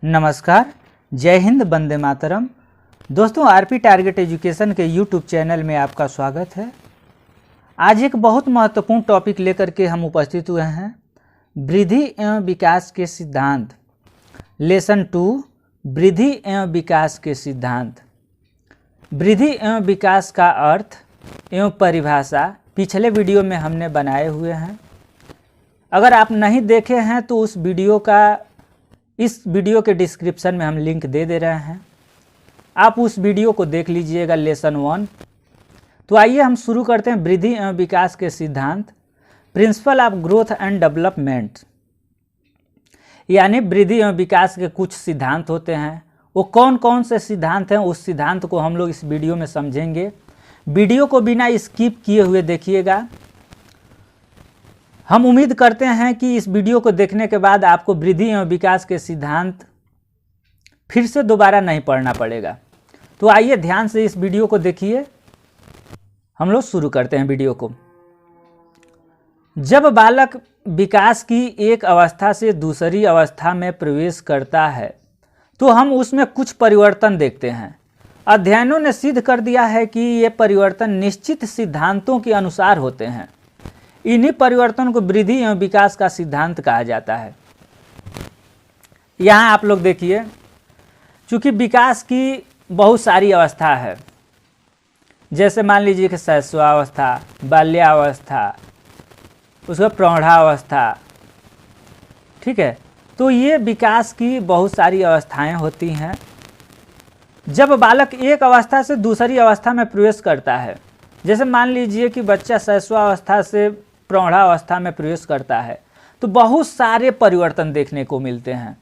नमस्कार, जय हिंद, वंदे मातरम। दोस्तों, आरपी टारगेट एजुकेशन के यूट्यूब चैनल में आपका स्वागत है। आज एक बहुत महत्वपूर्ण टॉपिक लेकर के हम उपस्थित हुए हैं। वृद्धि एवं विकास के सिद्धांत, लेसन 2, वृद्धि एवं विकास के सिद्धांत। वृद्धि एवं विकास का अर्थ एवं परिभाषा पिछले वीडियो में हमने बनाए हुए हैं। अगर आप नहीं देखे हैं तो इस वीडियो के डिस्क्रिप्शन में हम लिंक दे रहे हैं, आप उस वीडियो को देख लीजिएगा, लेसन 1। तो आइए हम शुरू करते हैं। वृद्धि एवं विकास के सिद्धांत, principle of growth and development. यानी वृद्धि एवं विकास के कुछ सिद्धांत होते हैं। वो कौन कौन से सिद्धांत हैं, उस सिद्धांत को हम लोग इस वीडियो में समझेंगे। वीडियो को बिना स्किप किए हुए देखिएगा। हम उम्मीद करते हैं कि इस वीडियो को देखने के बाद आपको वृद्धि एवं विकास के सिद्धांत फिर से दोबारा नहीं पढ़ना पड़ेगा। तो आइए ध्यान से इस वीडियो को देखिए। हम लोग शुरू करते हैं वीडियो को। जब बालक विकास की एक अवस्था से दूसरी अवस्था में प्रवेश करता है तो हम उसमें कुछ परिवर्तन देखते हैं। अध्ययनों ने सिद्ध कर दिया है कि ये परिवर्तन निश्चित सिद्धांतों के अनुसार होते हैं। इन्हीं परिवर्तन को वृद्धि एवं विकास का सिद्धांत कहा जाता है। यहाँ आप लोग देखिए, चूंकि विकास की बहुत सारी अवस्था है, जैसे मान लीजिए कि शैशवावस्था, बाल्यावस्था, उसका प्रौढ़ावस्था, ठीक है। तो ये विकास की बहुत सारी अवस्थाएं होती हैं। जब बालक एक अवस्था से दूसरी अवस्था में प्रवेश करता है, जैसे मान लीजिए कि बच्चा शैशवावस्था से प्रौढ़ावस्था में प्रवेश करता है, तो बहुत सारे परिवर्तन देखने को मिलते हैं।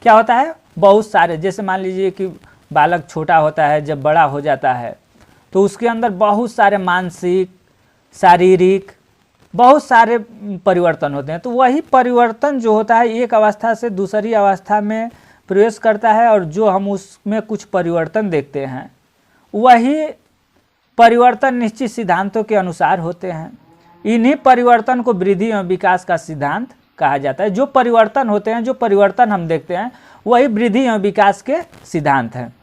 क्या होता है? बहुत सारे। जैसे मान लीजिए कि बालक छोटा होता है, जब बड़ा हो जाता है तो उसके अंदर बहुत सारे मानसिक, शारीरिक, बहुत सारे परिवर्तन होते हैं। तो वही परिवर्तन जो होता है, एक अवस्था से दूसरी अवस्था में प्रवेश करता है, और जो हम उसमें कुछ परिवर्तन देखते हैं, वही परिवर्तन निश्चित सिद्धांतों के अनुसार होते हैं। इन्हीं परिवर्तन को वृद्धि एवं विकास का सिद्धांत कहा जाता है। जो परिवर्तन होते हैं, जो परिवर्तन हम देखते हैं, वही वृद्धि एवं विकास के सिद्धांत हैं।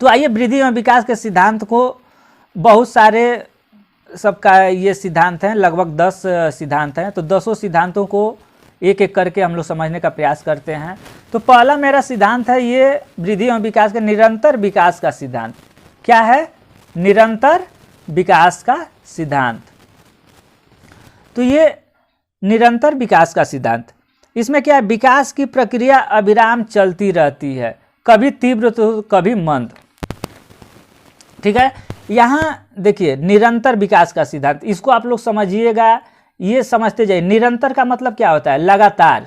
तो आइए वृद्धि एवं विकास के सिद्धांत को, बहुत सारे सबका ये सिद्धांत हैं, लगभग 10 सिद्धांत हैं। तो 10 सिद्धांतों को एक एक करके हम लोग समझने का प्रयास करते हैं। तो पहला मेरा सिद्धांत है ये वृद्धि एवं विकास के निरंतर विकास का सिद्धांत। क्या है? निरंतर विकास का सिद्धांत। तो ये निरंतर विकास का सिद्धांत, इसमें क्या है? विकास की प्रक्रिया अविराम चलती रहती है, कभी तीव्र तो कभी मंद। ठीक है। यहाँ देखिए, निरंतर विकास का सिद्धांत, इसको आप लोग समझिएगा, ये समझते जाइए। निरंतर का मतलब क्या होता है? लगातार।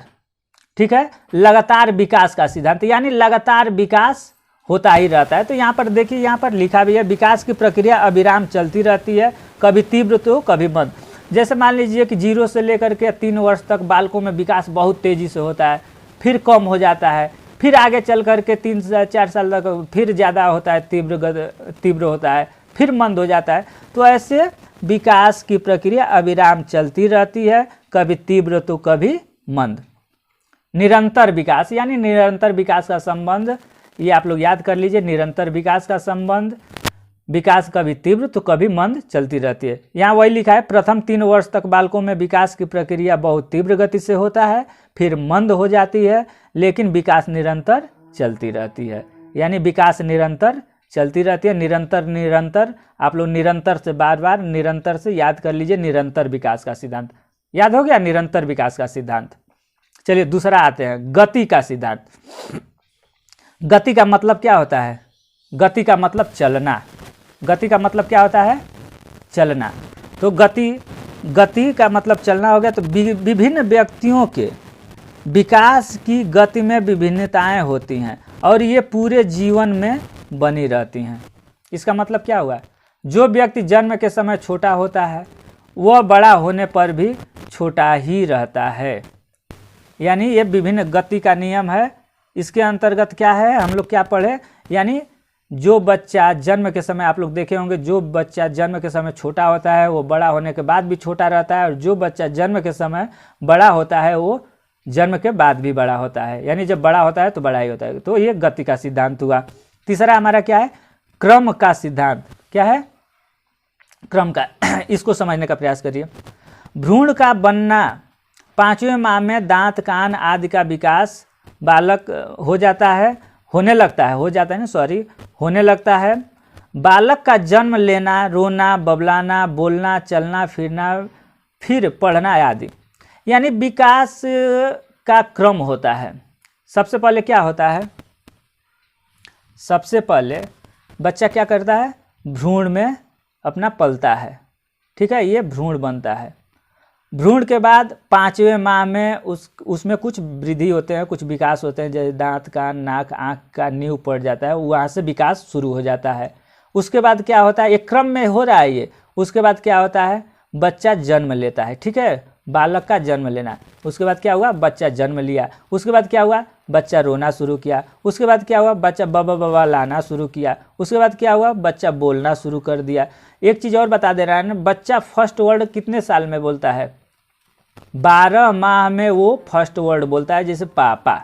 ठीक है, लगातार विकास का सिद्धांत, यानी लगातार विकास होता ही रहता है। तो यहाँ पर देखिए, यहाँ पर लिखा भी है, विकास की प्रक्रिया अविराम चलती रहती है, कभी तीव्र तो कभी मंद। जैसे मान लीजिए कि 0 से लेकर के 3 वर्ष तक बालकों में विकास बहुत तेज़ी से होता है, फिर कम हो जाता है, फिर आगे चल करके 3 से 4 साल तक फिर ज़्यादा होता है, तीव्र होता है, फिर मंद हो जाता है। तो ऐसे विकास की प्रक्रिया अविराम चलती रहती है, कभी तीव्र तो कभी मंद। निरंतर विकास, यानी निरंतर विकास का संबंध, ये आप लोग याद कर लीजिए। निरंतर विकास का संबंध, विकास कभी तीव्र तो कभी मंद चलती रहती है। यहाँ वही लिखा है, प्रथम 3 वर्ष तक बालकों में विकास की प्रक्रिया बहुत तीव्र गति से होता है, फिर मंद हो जाती है, लेकिन विकास निरंतर चलती रहती है। यानी विकास निरंतर चलती रहती है। निरंतर आप लोग निरंतर से बार निरंतर से याद कर लीजिए। निरंतर विकास का सिद्धांत याद हो गया, निरंतर विकास का सिद्धांत। चलिए दूसरा आते हैं, गति का सिद्धांत। गति का मतलब क्या होता है? गति का मतलब चलना। गति का मतलब क्या होता है? चलना। तो गति का मतलब चलना हो गया। तो विभिन्न व्यक्तियों के विकास की गति में विभिन्नताएं होती हैं, और ये पूरे जीवन में बनी रहती हैं। इसका मतलब क्या हुआ? जो व्यक्ति जन्म के समय छोटा होता है, वह बड़ा होने पर भी छोटा ही रहता है। यानी ये विभिन्न गति का नियम है। इसके अंतर्गत क्या है, हम लोग क्या पढ़े? यानी जो बच्चा जन्म के समय, आप लोग देखे होंगे, जो बच्चा जन्म के समय छोटा होता है वो बड़ा होने के बाद भी छोटा रहता है, और जो बच्चा जन्म के समय बड़ा होता है वो जन्म के बाद भी बड़ा होता है, यानी जब बड़ा होता है तो बड़ा ही होता है। तो ये गति का सिद्धांत हुआ। तीसरा हमारा क्या है, क्रम का सिद्धांत। क्या है, क्रम का। इसको समझने का प्रयास करिए। भ्रूण का बनना, 5वें माह में दांत कान आदि का विकास बालक हो जाता है, होने लगता है, हो जाता है ना, सॉरी, होने लगता है। बालक का जन्म लेना, रोना, बबलाना, बोलना, चलना फिरना, फिर पढ़ना आदि, यानी विकास का क्रम होता है। सबसे पहले क्या होता है, सबसे पहले बच्चा क्या करता है, भ्रूण में अपना पलता है, ठीक है, ये भ्रूण बनता है। भ्रूण के बाद 5वें माह में उसमें कुछ वृद्धि होते हैं, कुछ विकास होते हैं, जैसे दांत कान नाक आँख का नींव पड़ जाता है, वहाँ से विकास शुरू हो जाता है। उसके बाद क्या होता है, एक क्रम में हो रहा है ये। उसके बाद क्या होता है, बच्चा जन्म लेता है, ठीक है, बालक का जन्म लेना। उसके बाद क्या हुआ, बच्चा जन्म लिया। उसके बाद क्या हुआ, बच्चा रोना शुरू किया। उसके बाद क्या हुआ, बच्चा बाबा बाबा लाना शुरू किया। उसके बाद क्या हुआ, बच्चा बोलना शुरू कर दिया। एक चीज़ और बता दे रहा है ना, बच्चा फर्स्ट वर्ड कितने साल में बोलता है, 12 माह में वो फर्स्ट वर्ड बोलता है, जैसे पापा,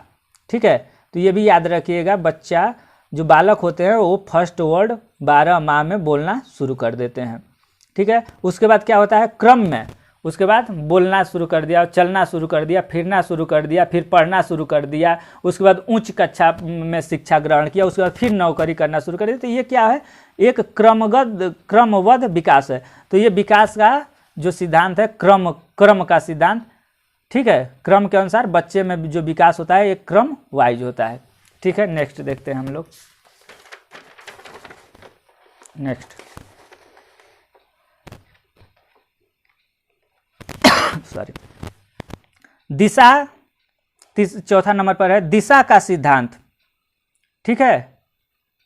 ठीक है। तो ये भी याद रखिएगा, बच्चा जो बालक होते हैं वो फर्स्ट वर्ड 12 माह में बोलना शुरू कर देते हैं, ठीक है। उसके बाद क्या होता है, क्रम में, उसके बाद बोलना शुरू कर दिया, चलना शुरू कर दिया, फिरना शुरू कर दिया, फिर पढ़ना शुरू कर दिया। उसके बाद उच्च कक्षा में शिक्षा ग्रहण किया। उसके बाद फिर नौकरी करना शुरू कर दिया। तो ये क्या है, एक क्रमबद्ध विकास है। तो ये विकास का जो सिद्धांत है, क्रम का सिद्धांत, ठीक है। क्रम के अनुसार बच्चे में जो विकास होता है एक क्रम वाइज होता है, ठीक है। नेक्स्ट देखते हैं हम लोग, नेक्स्ट सॉरी, दिशा, चौथा नंबर पर है दिशा का सिद्धांत, ठीक है।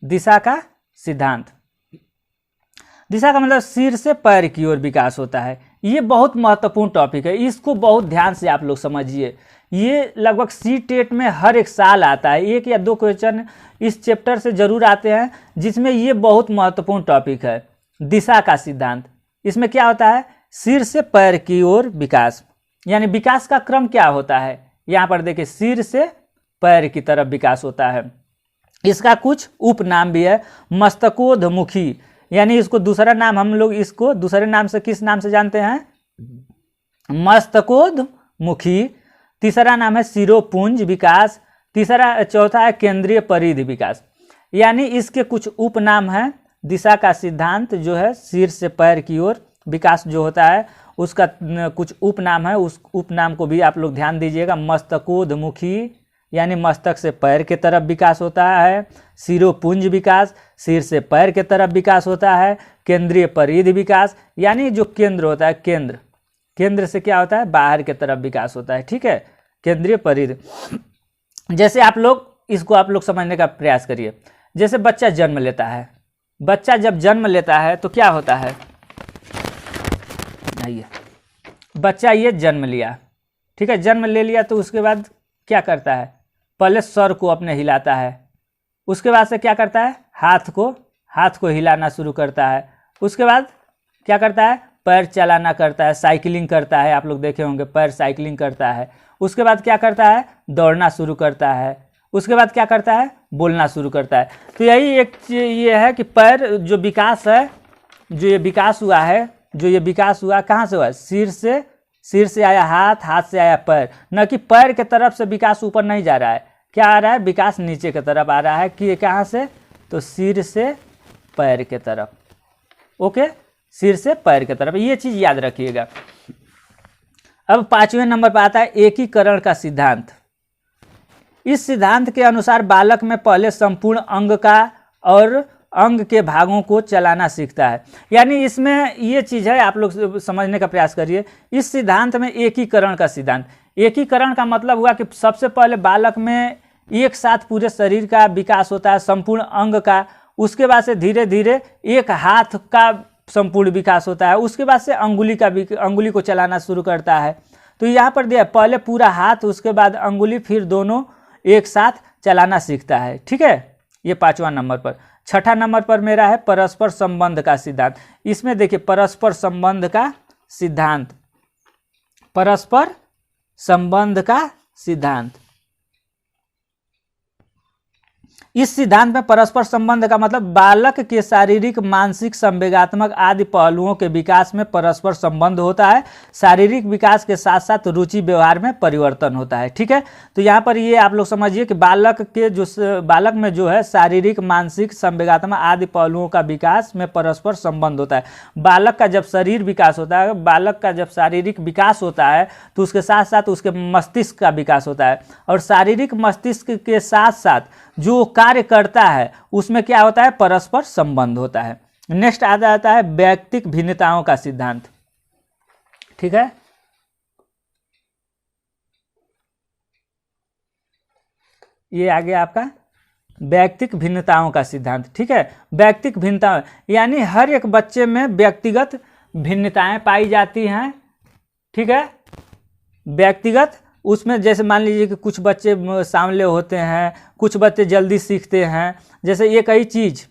दिशा का सिद्धांत, दिशा का मतलब सिर से पैर की ओर विकास होता है। ये बहुत महत्वपूर्ण टॉपिक है, इसको बहुत ध्यान से आप लोग समझिए। ये लगभग सी-टेट में हर एक साल आता है, 1 या 2 क्वेश्चन इस चैप्टर से जरूर आते हैं, जिसमें ये बहुत महत्वपूर्ण टॉपिक है, दिशा का सिद्धांत। इसमें क्या होता है, सिर से पैर की ओर विकास, यानी विकास का क्रम क्या होता है, यहाँ पर देखिए, सिर से पैर की तरफ विकास होता है। इसका कुछ उपनाम भी है, मस्तकोद्मुखी, यानी इसको दूसरा नाम, हम लोग इसको दूसरे नाम से किस नाम से जानते हैं, मस्तकोद्मुखी। तीसरा नाम है शिरोपुंज विकास। चौथा है केंद्रीय परिधि विकास। यानी इसके कुछ उपनाम हैं। दिशा का सिद्धांत जो है, सिर से पैर की ओर विकास जो होता है, उसका कुछ उपनाम है, उस उपनाम को भी आप लोग ध्यान दीजिएगा। मस्तकोद्मुखी यानी मस्तक से पैर के तरफ विकास होता है। शिरोपुंज विकास, सिर से पैर के तरफ विकास होता है। केंद्रीय परिधि विकास, यानी जो केंद्र होता है, केंद्र से क्या होता है, बाहर के तरफ विकास होता है, ठीक है, केंद्रीय परिधि। जैसे आप लोग इसको आप लोग समझने का प्रयास करिए। जैसे बच्चा जन्म लेता है, बच्चा जब जन्म लेता है तो क्या होता है, आइए, बच्चा ये जन्म लिया, ठीक है, जन्म ले लिया तो उसके बाद क्या करता है, पहले सर को अपने हिलाता है। उसके बाद से क्या करता है, हाथ को हिलाना शुरू करता है। उसके बाद क्या करता है, पैर चलाना करता है, साइकिलिंग करता है, आप लोग देखे होंगे पैर साइकिलिंग करता है। उसके बाद क्या करता है, दौड़ना शुरू करता है। उसके बाद क्या करता है, बोलना शुरू करता है। तो यही एक ये है कि पैर जो विकास है, जो ये विकास हुआ है, जो ये विकास हुआ कहाँ से हुआ, सिर से आया हाथ, हाथ से आया पैर, न कि पैर के तरफ से विकास ऊपर नहीं जा रहा है। क्या आ रहा है, विकास नीचे की तरफ आ रहा है। कि कहाँ से, तो सिर से पैर के तरफ, ओके, सिर से पैर की तरफ, ये चीज याद रखिएगा। अब 5वें नंबर पर आता है एकीकरण का सिद्धांत। इस सिद्धांत के अनुसार बालक में पहले संपूर्ण अंग का और अंग के भागों को चलाना सीखता है। यानी इसमें ये चीज़ है, आप लोग समझने का प्रयास करिए। इस सिद्धांत में एकीकरण का सिद्धांत, एकीकरण का मतलब हुआ कि सबसे पहले बालक में एक साथ पूरे शरीर का विकास होता है, संपूर्ण अंग का। उसके बाद से धीरे धीरे एक हाथ का संपूर्ण विकास होता है। उसके बाद से अंगुली को चलाना शुरू करता है। तो यहाँ पर दिया पहले पूरा हाथ, उसके बाद अंगुली, फिर दोनों एक साथ चलाना सीखता है, ठीक है। ये 5वां नंबर पर। 6ठा नंबर पर मेरा है परस्पर संबंध का सिद्धांत। इसमें देखिए परस्पर संबंध का सिद्धांत, परस्पर संबंध का सिद्धांत। इस सिद्धांत में परस्पर संबंध का मतलब बालक के शारीरिक, मानसिक, संवेगात्मक आदि पहलुओं के विकास में परस्पर संबंध होता है। शारीरिक विकास के साथ साथ रुचि व्यवहार में परिवर्तन होता है। ठीक है, तो यहाँ पर ये आप लोग समझिए कि बालक में जो है शारीरिक, मानसिक, संवेगात्मक आदि पहलुओं का विकास में परस्पर संबंध होता है। बालक का जब शरीर विकास होता है, बालक का जब शारीरिक विकास होता है तो उसके साथ साथ उसके मस्तिष्क का विकास होता है, और शारीरिक मस्तिष्क के साथ साथ जो कार्य करता है उसमें क्या होता है, परस्पर संबंध होता है। नेक्स्ट आ जाता है व्यक्तिक भिन्नताओं का सिद्धांत। ठीक है, ये आ गया आपका व्यक्तिक भिन्नताओं का सिद्धांत। ठीक है, व्यक्तिक भिन्नता यानी हर एक बच्चे में व्यक्तिगत भिन्नताएं पाई जाती हैं। ठीक है, व्यक्तिगत उसमें जैसे मान लीजिए कि कुछ बच्चे सांवले होते हैं, कुछ बच्चे जल्दी सीखते हैं। जैसे एक ही चीज़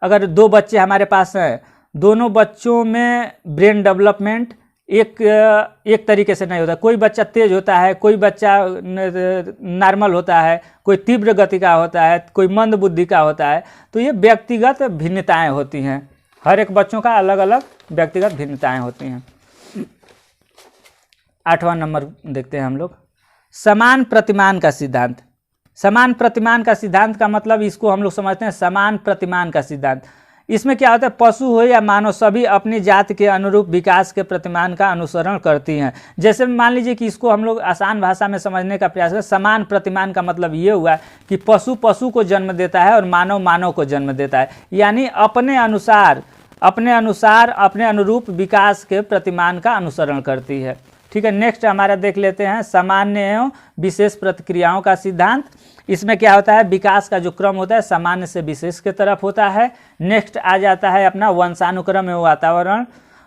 अगर दो बच्चे हमारे पास हैं, दोनों बच्चों में ब्रेन डेवलपमेंट एक तरीके से नहीं होता। कोई बच्चा तेज होता है, कोई बच्चा नॉर्मल होता है, कोई तीव्र गति का होता है, कोई मंद बुद्धि का होता है। तो ये व्यक्तिगत भिन्नताएं होती हैं, हर एक बच्चों का अलग अलग व्यक्तिगत भिन्नताएं होती हैं। 8वां नंबर देखते हैं हम लोग, समान प्रतिमान का सिद्धांत। समान प्रतिमान का सिद्धांत का मतलब इसको हम लोग समझते हैं समान प्रतिमान का सिद्धांत। इसमें क्या होता है, पशु हो या मानव सभी अपनी जाति के अनुरूप विकास के प्रतिमान का अनुसरण करती हैं। जैसे मान लीजिए कि इसको हम लोग आसान भाषा में समझने का प्रयास करें। समान प्रतिमान का मतलब ये हुआ कि पशु पशु को जन्म देता है और मानव मानव को जन्म देता है, यानी अपने अनुसार अपने अनुरूप विकास के प्रतिमान का अनुसरण करती है। ठीक है, नेक्स्ट हमारा देख लेते हैं सामान्य एवं विशेष प्रतिक्रियाओं का सिद्धांत। इसमें क्या होता है, विकास का जो क्रम होता है सामान्य से विशेष की तरफ होता है। नेक्स्ट आ जाता है अपना वंशानुक्रम एवं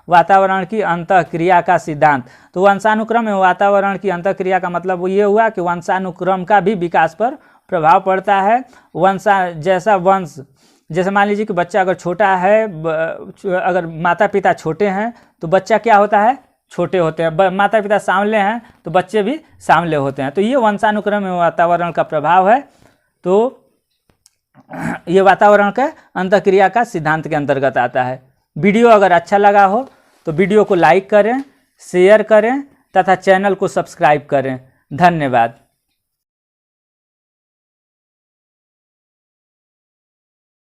वातावरण की अंतःक्रिया का सिद्धांत। तो वंशानुक्रम एवं वातावरण की अंतःक्रिया का मतलब ये हुआ कि वंशानुक्रम का भी विकास पर प्रभाव पड़ता है। जैसे मान लीजिए कि बच्चा अगर छोटा है, अगर माता पिता छोटे हैं तो बच्चा क्या होता है, छोटे होते हैं। माता पिता सांवले हैं तो बच्चे भी सांवले होते हैं। तो ये वंशानुक्रम एवं वातावरण का प्रभाव है। तो ये वातावरण के अंतःक्रिया का सिद्धांत के अंतर्गत आता है। वीडियो अगर अच्छा लगा हो तो वीडियो को लाइक करें, शेयर करें तथा चैनल को सब्सक्राइब करें। धन्यवाद।